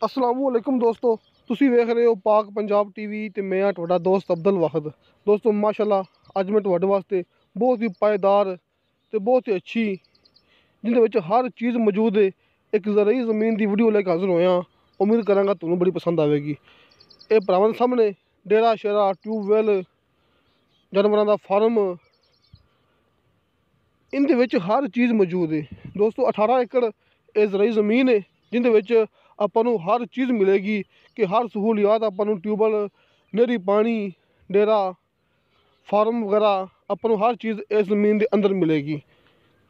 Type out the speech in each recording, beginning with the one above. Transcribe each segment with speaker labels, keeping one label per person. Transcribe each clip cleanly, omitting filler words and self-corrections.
Speaker 1: असलामुअलैकुम दोस्तों, ਤੁਸੀਂ ਵੇਖ ਰਹੇ ਹੋ ਪਾਕ ਪੰਜਾਬ ਟੀਵੀ ਤੇ ਮੈਂ ਆ ਤੁਹਾਡਾ ਦੋਸਤ ਅਬਦੁਲ ਵਾਹਦ। ਦੋਸਤੋ ਮਾਸ਼ਾਅੱਲਾ ਅੱਜ ਮੈਂ ਤੁਹਾਡੇ ਵਾਸਤੇ ਬਹੁਤ ਹੀ ਪਾਇਦਾਰ ਤੇ ਬਹੁਤ ਹੀ ਅੱਛੀ ਜਿਹਦੇ ਵਿੱਚ ਹਰ ਚੀਜ਼ ਮੌਜੂਦ ਹੈ ਇੱਕ ਜ਼ਰਈ ਜ਼ਮੀਨ ਦੀ ਵੀਡੀਓ ਲੈ ਕੇ ਹਾਜ਼ਰ ਹੋਇਆ। ਉਮੀਦ ਕਰਾਂਗਾ ਤੁਹਾਨੂੰ ਬੜੀ ਪਸੰਦ ਆਵੇਗੀ। ਇਹ ਭਰਾਵਾਂ ਦੇ ਸਾਹਮਣੇ ਡੇਰਾ ਸ਼ੇਰਾ ਟਿਊਬਵੈਲ ਜਾਨਵਰਾਂ ਦਾ ਫਾਰਮ ਇਹਦੇ ਵਿੱਚ ਹਰ ਚੀਜ਼ ਮੌਜੂਦ ਹੈ। ਦੋਸਤੋ 18 ਏਕੜ ਇਹ ਜ਼ਰਈ ਜ਼ਮੀਨ ਹੈ ਜਿਹਦੇ ਵਿੱਚ ਆਪਾਂ ਨੂੰ ਹਰ ਚੀਜ਼ ਮਿਲੇਗੀ ਕਿ ਹਰ ਸਹੂਲੀਅਤ ਆਪਾਂ ਨੂੰ ਟਿਊਬਵੈਲ ਨਹਿਰੀ ਪਾਣੀ ਡੇਰਾ ਫਾਰਮ ਵਗੈਰਾ ਆਪਾਂ ਨੂੰ ਹਰ ਚੀਜ਼ ਇਸ ਜ਼ਮੀਨ ਦੇ ਅੰਦਰ ਮਿਲੇਗੀ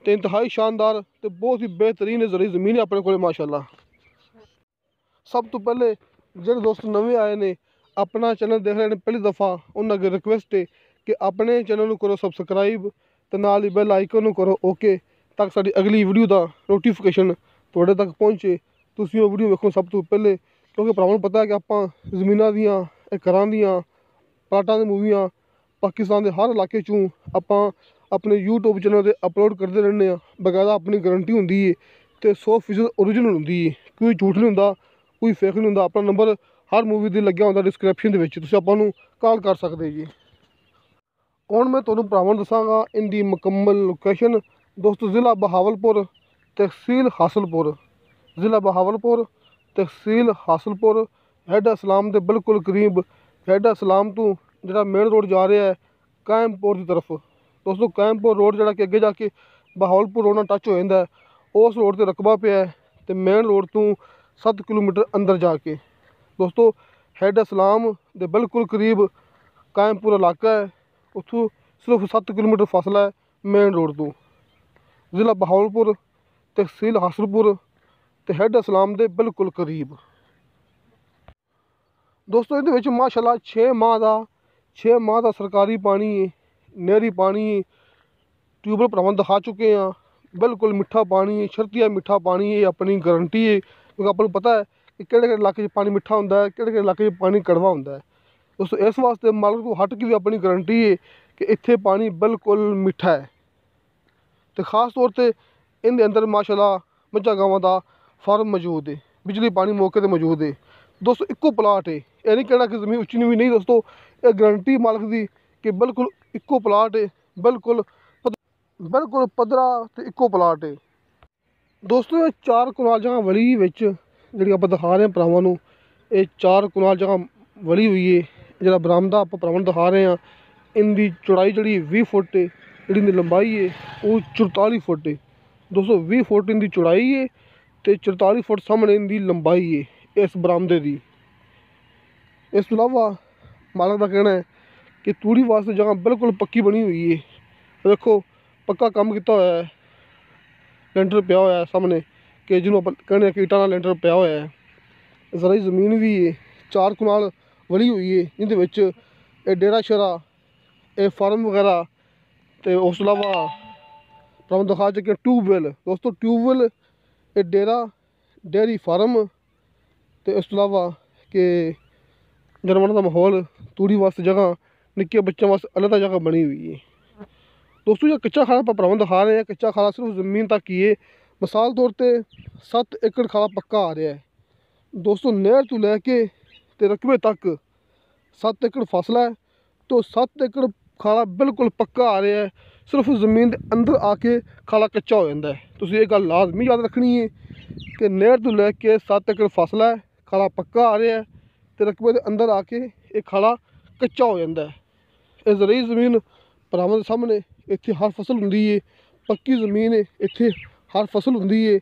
Speaker 1: ਤੇ ਇੰਤਹਾਈ ਸ਼ਾਨਦਾਰ ਤੇ ਬਹੁਤ ਹੀ बेहतरीन ਜ਼ਰਈ ਜ਼ਮੀਨ ਹੈ ਆਪਣੇ ਕੋਲ ਮਾਸ਼ਾਅੱਲਾ। ਸਭ ਤੋਂ ਪਹਿਲੇ ਜਿਹੜੇ ਦੋਸਤ ਨਵੇਂ ਆਏ ਨੇ अपना चैनल देख रहे हैं पहली दफ़ा उन्होंने अगर रिक्वेस्ट है कि अपने चैनल करो सबसक्राइब तो नाल ही बैल आइकन करो ओके ताकि साडी अगली वीडियो का नोटिफिकेशन तुहाडे तक पहुँचे। तुसीं वो वीडियो वेखो सब तो पहले क्योंकि भरावां नूं पता है कि आपां ज़मीनां दियां घरां दियां प्लाटां दी मूवियां पाकिस्तान के हर इलाके चों आपां अपने यूट्यूब चैनल पर अपलोड करते रहने बकायदा अपनी गारंटी होंदी है तो 100% ओरिजिनल होंदी है, कोई झूठ नहीं होंदा कोई फेक नहीं होंदा। अपना नंबर हर मूवी दे लग्या होंदा डिस्क्रिप्शन दे विच, तुसीं आपां नूं कॉल कर सकदे जी। हुण मैं तुहानूं भरावां नूं दस्सांगा इनदी मुकम्मल लोकेशन। दोस्तों ज़िला बहावलपुर तहसील हासलपुर, ज़िला बहावलपुर तहसील हासलपुर हैड इस्लाम के बिल्कुल करीब। हैड इस्लाम तो जिहड़ा मेन रोड जा रहा है कायमपुर की तरफ। दोस्तों कायमपुर रोड जिहड़ा कि अगे जाके बहावलपुर रोड नाल टच हो जाता है, उस रोड ते रकबा पिया है ते मेन रोड तो 7 किलोमीटर अंदर जाके दोस्तों हैड इस्लाम के बिल्कुल करीब कायमपुर इलाका है। उत्थों सिर्फ 7 किलोमीटर फासला है मेन रोड तो। ज़िला बहावलपुर तहसील हासलपुर ते हैड इस्लाम के बिल्कुल करीब। दोस्तों ये माशाल्लाह 6 माह का सरकारी पानी है, नहरी पानी है, ट्यूबवैल भरावां दिखा चुके हैं। बिल्कुल मिठा पानी है, शर्तिया मिठा पानी है, अपनी गारंटी है क्योंकि आपको पता है कि किहड़े इलाके पानी मिठा होंदा है, किहड़े इलाके पानी कड़वा होंदा है। दोस्तों इस वास्ते मालक को हट के भी अपनी गारंटी है कि इत्थे पानी बिल्कुल मिठा है। तो खास तौर पर इनके अंदर माशाल्लाह मझां गावां दा फार्म मौजूद है, बिजली पानी मौके पर मौजूद है। दोस्तों इक्को प्लाट है, यह नहीं कहना कि जमीन उच्ची नीवीं नहीं। दोस्तों ये गारंटी मालक की कि बिल्कुल इक्को प्लाट है, बिल्कुल पद्धरा ते इक्को प्लाट है। दोस्तों ये 4 कनाल जगह वली विच जिहड़ी आपां दिखा रहे हैं भरावां नूं, ये 4 कनाल जगह वली हुई है। जिहड़ा बरामदा आपां भरावां नूं दिखा रहे हैं इनकी चौड़ाई जिहड़ी 20 फुट है, जिहड़ी इनकी लंबाई है वो 44 फुट है। दोस्तों 20 फुट इनकी चौड़ाई है तो 44 फुट सामने इनकी लंबाई है इस बरामदे की। इस तो इलावा मालक का कहना है कि तूड़ी वास्ते जगह बिल्कुल पक्की बनी हुई है। देखो पक्का काम किया हुआ है, लेंटर पिया हुआ है सामने कि जिन्होंने कहने कि ईटा का लेंटर पिया हुआ है। जरा जमीन भी है 4 कनाल वली हुई है जिंदे विच ये डेरा शेरा ये फार्म वगैरह तो उस तो इलावा भरावां दिखा चुके ट्यूबवैल। दोस्तों ट्यूबवैल ये डेरा डेयरी फार्म तो इस तो इलावा कि जानवरों का माहौल तूड़ी वास्ते जगह निक्के बच्चों वास्ते अलग जगह बनी हुई है। दोस्तों जो कच्चा खाला आप भरावां दिखा रहे हैं, कच्चा खाला सिर्फ ज़मीन तक ही है। मिसाल तौर पर 7 एकड़ खाला पक्का आ रहा है। दोस्तों नहर तो लैके ते रकबे तक 7 एकड़ फासला है तो 7 एकड़ खाला बिल्कुल पक्का आ रहा है। सिर्फ ज़मीन के अंदर आके खाला कच्चा हो जाता है। तो ये गल लाजमी याद रखनी है कि नहर तो लैके 7 एकड़ फासला है, खाला पक्का आ रहा है तो रकबे के अंदर आके ये खाला कच्चा हो जाता है। ये ज़रूरी ज़मीन भरावां दे सामने इत्थे हर फसल हुंदी है, पक्की ज़मीन है, इत्थे हर फसल हुंदी है।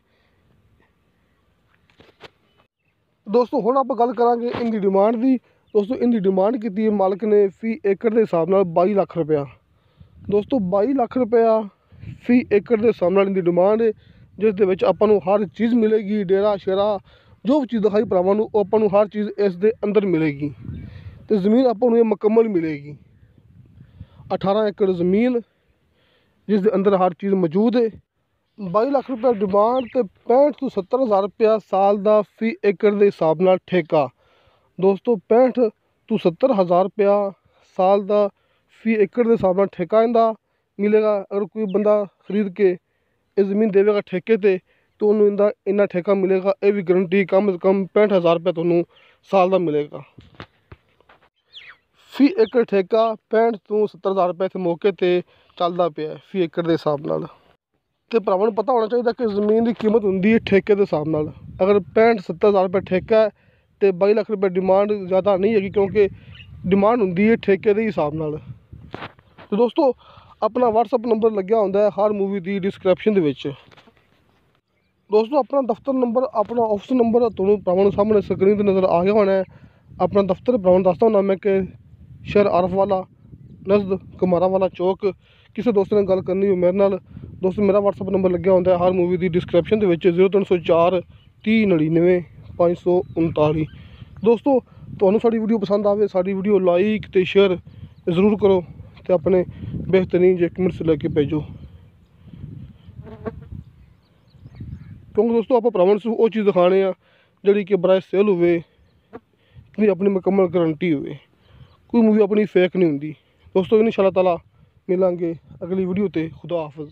Speaker 1: दोस्तों हुण आपां गल करांगे इनकी डिमांड की। दोस्तों इनकी डिमांड की है मालक ने फी एकड़ के हिसाब नाल 22 लाख रुपया। दोस्तों 22 लाख रुपया फी एकड़ के हिसाब नाल इनकी डिमांड है, जिस दे विच आपां नूं हर चीज़ मिलेगी। डेरा शेरा जो भी चीज़ दिखाई भरावां नूं आपां नूं हर चीज़ इस दे अंदर मिलेगी तो ज़मीन आपां नूं ये मुकम्मल मिलेगी। 18 एकड़ ज़मीन जिस दे अंदर हर चीज़ मौजूद है। 22 लाख रुपया डिमांड तो 65 तो 70 हज़ार रुपया साल का फी एकड़ के हिसाब नाल ठेका। दोस्तों 65 तो 70 हज़ार रुपया साल का फी एकड़ के हिसाब नाल ठेका इनका मिलेगा। अगर कोई बंदा खरीद के ये ज़मीन देवेगा ठेके ते ਤੁਹਾਨੂੰ ਇਹਦਾ ਇੰਨਾ ਠੇਕਾ ਮਿਲੇਗਾ। ਇਹ ਵੀ ਗਰੰਟੀ ਕਮ ਸੇ ਕਮ 65,000 ਰੁਪਏ ਤੁਹਾਨੂੰ ਸਾਲ ਦਾ ਮਿਲੇਗਾ। ਫੀ ਏਕੜ ਠੇਕਾ 65 ਤੋਂ 70,000 ਰੁਪਏ ਇੱਥੇ ਮੌਕੇ 'ਤੇ ਚੱਲਦਾ ਪਿਆ ਫੀ ਏਕੜ ਦੇ ਹਿਸਾਬ ਨਾਲ। ਅਤੇ ਭਰਾਵਾਂ ਨੂੰ ਪਤਾ ਹੋਣਾ ਚਾਹੀਦਾ ਕਿ ਜ਼ਮੀਨ ਦੀ ਕੀਮਤ ਹੁੰਦੀ ਹੈ ਠੇਕੇ ਦੇ ਹਿਸਾਬ ਨਾਲ। ਅਗਰ 65-70,000 ਰੁਪਏ ਠੇਕਾ ਹੈ ਅਤੇ 22 ਲੱਖ ਰੁਪਏ ਡਿਮਾਂਡ ਜ਼ਿਆਦਾ ਨਹੀਂ ਹੈਗੀ, ਕਿਉਂਕਿ ਡਿਮਾਂਡ ਹੁੰਦੀ ਹੈ ਠੇਕੇ ਦੇ ਹਿਸਾਬ ਨਾਲ। ਅਤੇ ਦੋਸਤੋ ਆਪਣਾ WhatsApp ਨੰਬਰ ਲੱਗਿਆ ਹੁੰਦਾ ਹੈ ਹਰ ਮੂਵੀ ਦੀ ਡਿਸਕ੍ਰਿਪਸ਼ਨ ਦੇ ਵਿੱਚ। ਦੋਸਤੋ ਆਪਣਾ ਦਫ਼ਤਰ ਨੰਬਰ, ਆਪਣਾ ਆਫਿਸ ਨੰਬਰ ਤੁਹਾਨੂੰ ਭਰਾਵਾਂ ਨੂੰ ਸਾਹਮਣੇ ਸਕਰੀਨ 'ਤੇ ਨਜ਼ਰ ਆ ਗਿਆ ਹੋਣਾ ਹੈ। ਆਪਣਾ ਦਫ਼ਤਰ ਭਰਾਵਾਂ ਨੂੰ ਦੱਸਦਾ ਹੁੰਦਾ ਮੈਂ ਕਿ ਸ਼ਹਿਰ ਆਰਫ ਵਾਲਾ ਨਜ਼ਦ ਕੁਮਾਰਾ ਵਾਲਾ ਚੌਕ। ਕਿਸੇ ਦੋਸਤ ਨਾਲ ਗੱਲ ਕਰਨੀ ਹੋ ਮੇਰੇ ਨਾਲ, ਦੋਸਤੋ ਮੇਰਾ WhatsApp ਨੰਬਰ ਲੱਗਿਆ ਹੁੰਦਾ ਹਰ ਮੂਵੀ ਦੀ ਡਿਸਕ੍ਰਿਪਸ਼ਨ ਦੇ ਵਿੱਚ 0304 30 99 539। ਦੋਸਤੋ ਤੁਹਾਨੂੰ ਸਾਡੀ ਵੀਡੀਓ ਪਸੰਦ ਆਵੇ, ਸਾਡੀ ਵੀਡੀਓ ਲਾਈਕ ਅਤੇ ਸ਼ੇਅਰ ਜ਼ਰੂਰ ਕਰੋ ਅਤੇ ਆਪਣੇ ਬਿਹਤਰੀਨ ਜਿਹੇ ਕਮੈਂਟਸ ਲੈ ਕੇ ਭੇਜੋ, ਕਿਉਂਕਿ ਦੋਸਤੋ ਆਪਾਂ ਭਰਾਵਾਂ ਨੂੰ ਉਹ ਚੀਜ਼ ਦਿਖਾਉਣੇ ਆ ਜਿਹੜੀ ਕਿ ਬਰਾਏ ਸੇਲ ਹੋਵੇ, ਇਤਨੀ ਆਪਣੀ ਮੁਕੰਮਲ ਗਰੰਟੀ ਹੋਵੇ। ਕੋਈ ਮੂਵੀ ਆਪਣੀ ਫੇਕ ਨਹੀਂ ਹੁੰਦੀ। ਦੋਸਤੋ ਇਨਸ਼ਾ ਅੱਲਾਹ ਤਾਲਾ ਮਿਲਾਂਗੇ ਅਗਲੀ ਵੀਡੀਓ 'ਤੇ। ਖੁਦਾ ਹਾਫਿਜ਼।